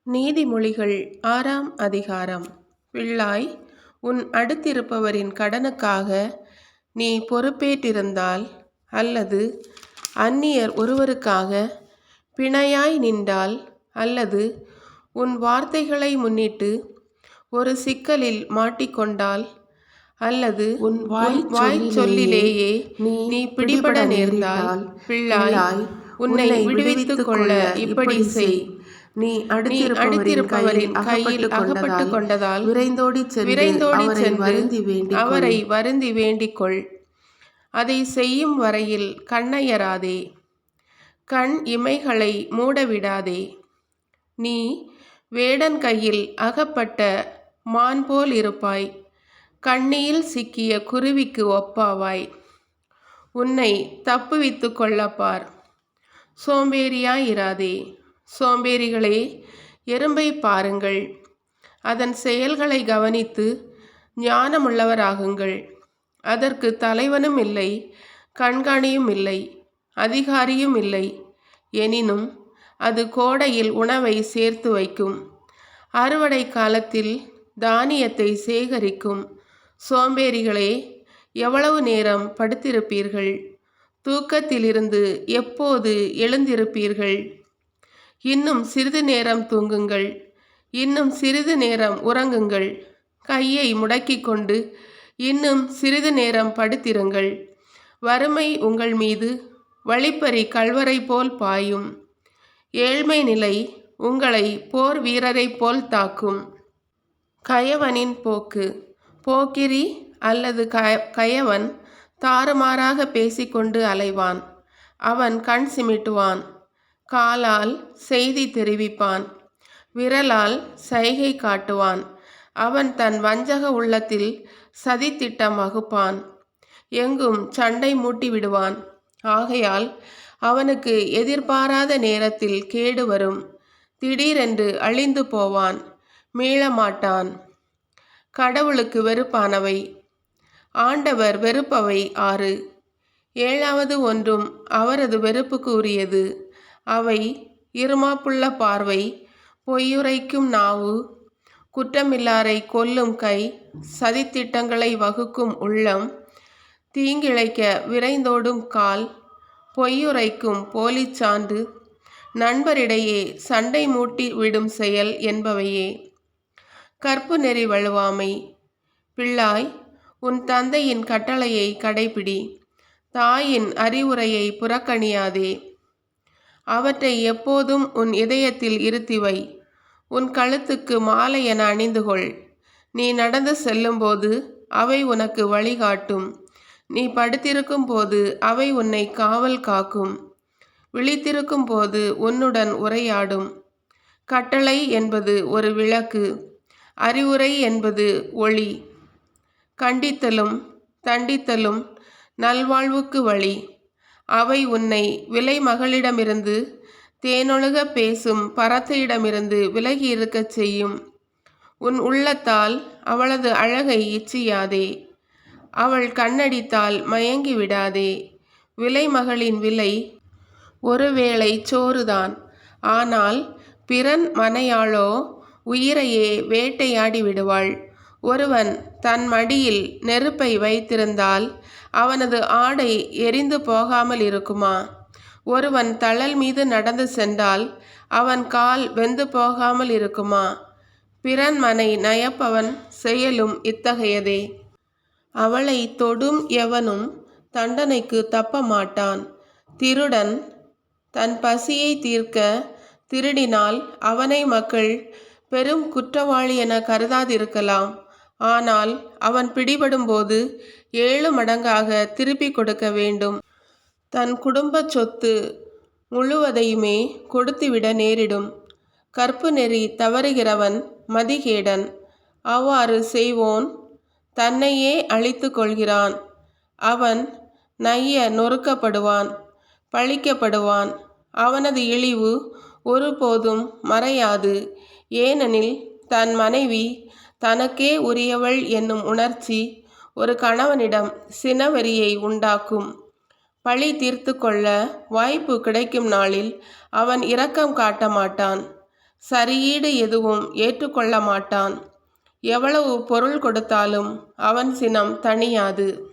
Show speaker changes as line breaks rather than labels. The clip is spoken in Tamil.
நீதிமொழிகள் 6ஆம் அதிகாரம். பிள்ளாய், உன் அடுத்திருப்பவரின் கடனுக்காக நீ பொறுப்பேற்றிருந்தால், அல்லது அந்நியர் ஒருவருக்காக பிணையாய் நின்றால், அல்லது உன் வார்த்தைகளை முன்னிட்டு ஒரு சிக்கலில் மாட்டிக்கொண்டால், அல்லது உன் வாய் சொல்லிலேயே நீ பிடிபட நேர்ந்தால், பிள்ளாய், உன்னை விடுவித்துக் கொள்ள இப்படி செய். நீ அடுத்திருப்பவரின் கையில் அகப்பட்டு கொண்டதால் விரைந்தோடி சென்று அவரை வருந்தி வேண்டிக்கொள். அதை செய்யும் வரையில் கண்ணயராதே, கண் இமைகளை மூடவிடாதே. நீ வேடன் கையில் அகப்பட்ட மான் போல் இருப்பாய், கண்ணியில் சிக்கிய குருவிக்கு ஒப்பாவாய். உன்னை தப்புவித்து கொள்ளப்பார், சோம்பேறியாயிராதே. சோம்பேறிகளே, எறும்பை பாருங்கள், அதன் செயல்களை கவனித்து ஞானமுள்ளவராகுங்கள். அதற்கு தலைவனும் இல்லை, கண்காணியும் இல்லை, அதிகாரியும் இல்லை. எனினும் அது கோடையில் உணவை சேர்த்து வைக்கும், அறுவடை காலத்தில் தானியத்தை சேகரிக்கும். சோம்பேறிகளே, எவ்வளவு நேரம் படுத்திருப்பீர்கள்? தூக்கத்திலிருந்து எப்போது எழுந்திருப்பீர்கள்? இன்னும் சிறிது நேரம் தூங்குங்கள், இன்னும் சிறிது நேரம் உறங்குங்கள். கையை முடக்கிக் கொண்டு இன்னும் சிறிது நேரம் படுத்திருங்கள். வறுமை உங்கள் மீது வழிப்பறி கல்வரை போல் பாயும். ஏழ்மை நிலை உங்களை போர் வீரரை போல் தாக்கும். கயவனின் போக்கு. போக்கிரி அல்லது கயவன் தாறுமாறாக பேசிக்கொண்டு அலைவான். அவன் கண் சிமிட்டுவான், காலால் செய்தி தெரிவிப்பான், விரலால் சைகை காட்டுவான். அவன் தன் வஞ்சக உள்ளத்தில் சதித்திட்டம் வகுப்பான், எங்கும் சண்டை மூட்டி விடுவான். ஆகையால் அவனுக்கு எதிர்பாராத நேரத்தில் கேடு வரும். திடீரென்று அழிந்து போவான், மீளமாட்டான். கடவுளுக்கு வெறுப்பானவை. ஆண்டவர் வெறுப்பவை 6. 7வது ஒன்றும் அவரது வெறுப்புக்கு உரியது. அவை இருமாப்புள்ள பார்வை, பொய்யுரைக்கும் நாவு, குற்றமில்லாரை கொல்லும் கை, சதித்திட்டங்களை வகுக்கும் உள்ளம், தீங்கிழைக்க விரைந்தோடும் கால், பொய்யுரைக்கும் போலிச் சான்று, நண்பரிடையே சண்டை மூட்டி விடும் செயல் என்பவையே. கற்பு நெறி வழுவாமை. பிள்ளாய், உன் தந்தையின் கட்டளையை கடைப்பிடி, தாயின் அறிவுரையை புறக்கணியாதே. அவற்றை எப்போதும் உன் இதயத்தில் இருத்திவை. உன் கழுத்துக்கு மாலை என அணிந்துகொள். நீ நடந்து செல்லும்போது அவை உனக்கு வழிகாட்டும். நீ படுத்திருக்கும் போது அவை உன்னை காவல் காக்கும். விழித்திருக்கும் போது உன்னுடன் உரையாடும். கட்டளை என்பது ஒரு விளக்கு, அறிவுரை என்பது ஒளி. கண்டித்தலும் தண்டித்தலும் நல்வாழ்வுக்கு வழி. அவை உன்னை விலை மகளிடமிருந்து, தேனொழுக பேசும் பறத்தையிடமிருந்து விலகி இருக்கச் செய்யும். உன் உள்ளத்தால் அவளது அழகை இச்சியாதே, அவள் கண்ணடித்தால் மயங்கி விடாதே. விலை மகளின் விலை ஒருவேளை சோறுதான், ஆனால் பிறன் மனையாளோ உயிரையே வேட்டையாடி விடுவாள். ஒருவன் தன் மடியில் நெருப்பை வைத்திருந்தால் அவனது ஆடை எரிந்து போகாமல் இருக்குமா? ஒருவன் தழல் மீது நடந்து சென்றால் அவன் கால் வெந்து போகாமல் இருக்குமா? பிறன் மனை நயப்பவன் செயலும் இத்தகையதே. அவளை தொடும் எவனும் தண்டனைக்கு தப்ப மாட்டான். திருடன் தன் பசியை தீர்க்க திருடினால் அவனை மக்கள் பெரும் குற்றவாளி என கருதாதிருக்கலாம். ஆனால் அவன் பிடிபடும்போது 7 மடங்காக திருப்பி கொடுக்க வேண்டும். தன் குடும்ப சொத்து முழுவதையுமே கொடுத்துவிட நேரிடும். கற்பு நெறி தவறுகிறவன் மதிகேடன். அவ்வாறு செய்வோன் தன்னையே அழித்து கொள்கிறான். அவன் நைய நொறுக்கப்படுவான், பழிக்கப்படுவான். அவனது இழிவு ஒருபோதும் மறையாது. ஏனெனில் தன் மனைவி தனக்கே உரியவள் என்னும் உணர்ச்சி ஒரு கணவனிடம் சினவெறியை உண்டாக்கும். பழி தீர்த்து கொள்ள வாய்ப்பு கிடைக்கும் நாளில் அவன் இரக்கம் காட்ட மாட்டான். சரியீடு எதுவும் ஏற்றுக்கொள்ள மாட்டான். எவ்வளவு பொருள் கொடுத்தாலும் அவன் சினம் தணியாது.